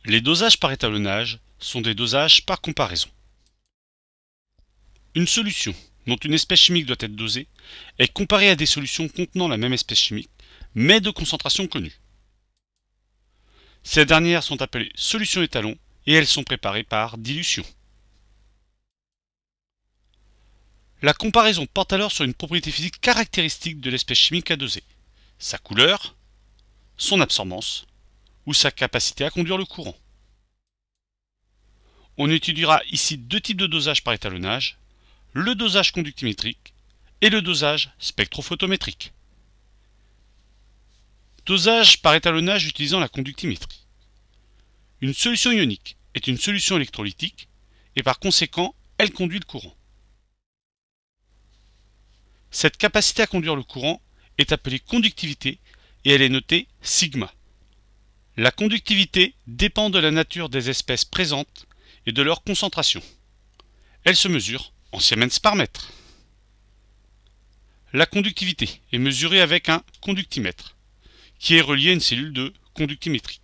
Les dosages par étalonnage sont des dosages par comparaison. Une solution dont une espèce chimique doit être dosée est comparée à des solutions contenant la même espèce chimique, mais de concentration connue. Ces dernières sont appelées solutions étalons et elles sont préparées par dilution. La comparaison porte alors sur une propriété physique caractéristique de l'espèce chimique à doser, sa couleur, son absorbance ou sa capacité à conduire le courant. On étudiera ici deux types de dosage par étalonnage, le dosage conductimétrique et le dosage spectrophotométrique. Dosage par étalonnage utilisant la conductimétrie. Une solution ionique est une solution électrolytique et par conséquent, elle conduit le courant. Cette capacité à conduire le courant est appelée conductivité et elle est notée sigma. La conductivité dépend de la nature des espèces présentes et de leur concentration. Elle se mesure en siemens par mètre. La conductivité est mesurée avec un conductimètre, qui est relié à une cellule de conductimétrie.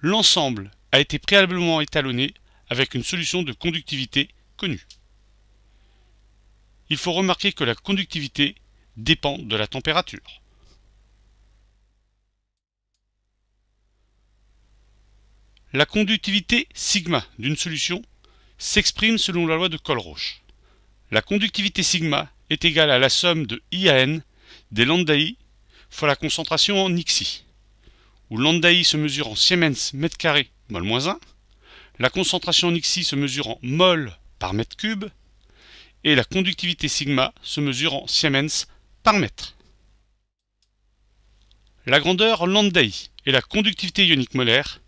L'ensemble a été préalablement étalonné avec une solution de conductivité connue. Il faut remarquer que la conductivité dépend de la température. La conductivité sigma d'une solution s'exprime selon la loi de Colroche. La conductivité sigma est égale à la somme de I à N des lambda I fois la concentration en xi, où lambda I se mesure en siemens mètre carré mol moins 1, la concentration en xi se mesure en mol par mètre cube, et la conductivité sigma se mesure en siemens par mètre. La grandeur lambda I est la conductivité ionique molaire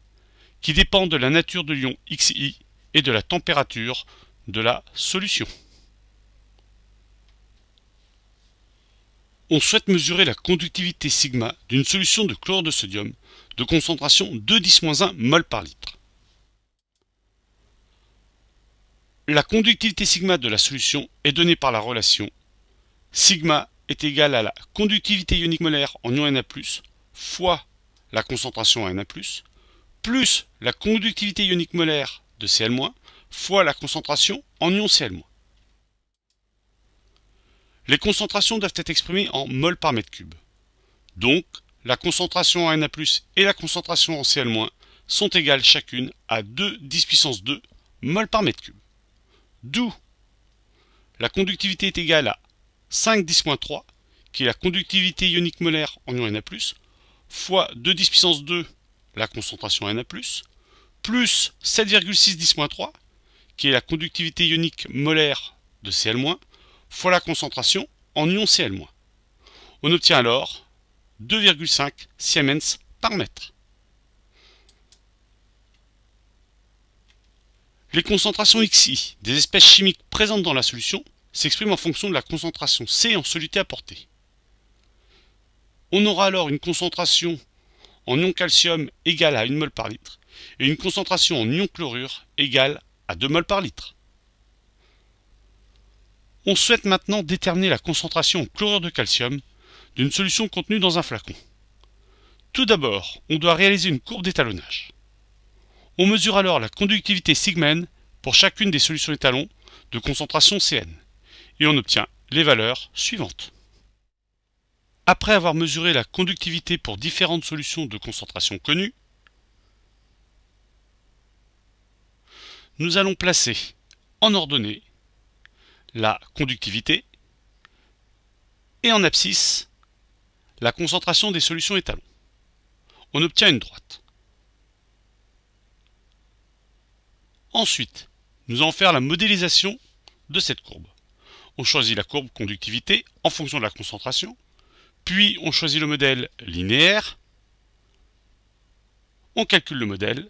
qui dépend de la nature de l'ion xi et de la température de la solution. On souhaite mesurer la conductivité sigma d'une solution de chlorure de sodium de concentration 2,10-1 mol par litre. La conductivité sigma de la solution est donnée par la relation sigma est égale à la conductivité ionique molaire en ion Na+, fois la concentration en Na+, plus la conductivité ionique molaire de Cl-, fois la concentration en ion Cl-. Les concentrations doivent être exprimées en mol par mètre cube. Donc, la concentration en Na+, et la concentration en Cl- sont égales chacune à 2,10 mol par mètre cube. D'où la conductivité est égale à 5,10-3, qui est la conductivité ionique molaire en ion Na+, fois 2,10 la concentration en Na+, plus 7,6-3, qui est la conductivité ionique molaire de Cl-, fois la concentration en ion Cl-. On obtient alors 2,5 siemens par mètre. Les concentrations xi des espèces chimiques présentes dans la solution s'expriment en fonction de la concentration C en soluté apportée. On aura alors une concentration en ion calcium égale à 1 mol par litre et une concentration en ion chlorure égale à 2 mol par litre. On souhaite maintenant déterminer la concentration en chlorure de calcium d'une solution contenue dans un flacon. Tout d'abord, on doit réaliser une courbe d'étalonnage. On mesure alors la conductivité sigma n pour chacune des solutions étalons de concentration Cn et on obtient les valeurs suivantes. Après avoir mesuré la conductivité pour différentes solutions de concentration connues, nous allons placer en ordonnée la conductivité et en abscisse la concentration des solutions étalons. On obtient une droite. Ensuite, nous allons faire la modélisation de cette courbe. On choisit la courbe conductivité en fonction de la concentration, puis on choisit le modèle linéaire, on calcule le modèle,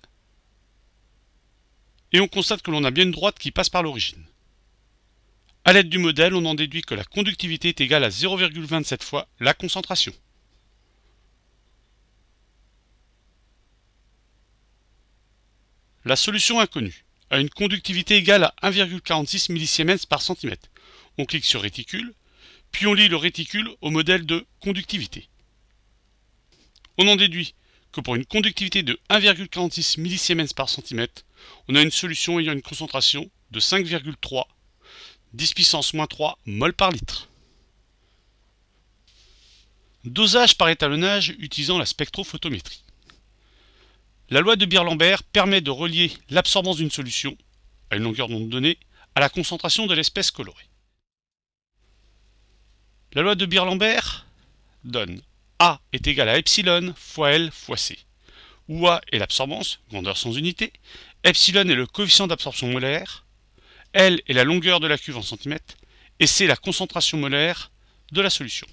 et on constate que l'on a bien une droite qui passe par l'origine. A l'aide du modèle, on en déduit que la conductivité est égale à 0,27 fois la concentration. La solution inconnue a une conductivité égale à 1,46 millisiemens par centimètre. On clique sur réticule, puis on lie le réticule au modèle de conductivité. On en déduit que pour une conductivité de 1,46 millisiemens par centimètre, on a une solution ayant une concentration de 5,3 10 puissance moins 3 mol par litre. Dosage par étalonnage utilisant la spectrophotométrie. La loi de Beer-Lambert permet de relier l'absorbance d'une solution, à une longueur d'onde donnée, à la concentration de l'espèce colorée. La loi de Beer-Lambert donne A est égal à epsilon fois L fois C, où A est l'absorbance, grandeur sans unité, epsilon est le coefficient d'absorption molaire, L est la longueur de la cuve en centimètres, et C la concentration molaire de la solution.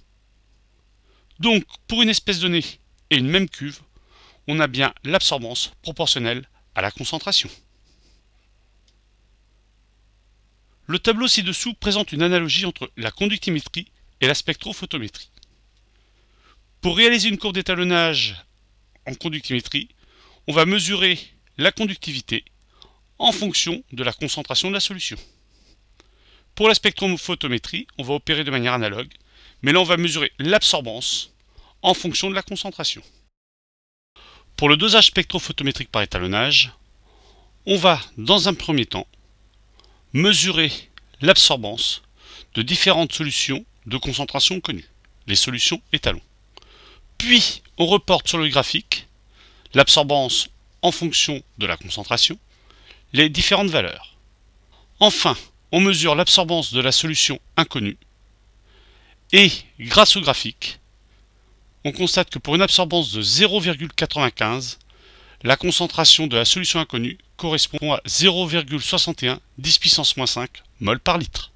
Donc, pour une espèce donnée et une même cuve, on a bien l'absorbance proportionnelle à la concentration. Le tableau ci-dessous présente une analogie entre la conductimétrie et la spectrophotométrie. Pour réaliser une courbe d'étalonnage en conductimétrie, on va mesurer la conductivité en fonction de la concentration de la solution. Pour la spectrophotométrie, on va opérer de manière analogue, mais là on va mesurer l'absorbance en fonction de la concentration. Pour le dosage spectrophotométrique par étalonnage, on va, dans un premier temps, mesurer l'absorbance de différentes solutions de concentration connues, les solutions étalons. Puis, on reporte sur le graphique l'absorbance en fonction de la concentration, les différentes valeurs. Enfin, on mesure l'absorbance de la solution inconnue et, grâce au graphique, on constate que pour une absorbance de 0,95, la concentration de la solution inconnue correspond à 0,61 10 puissance moins 5 mol par litre.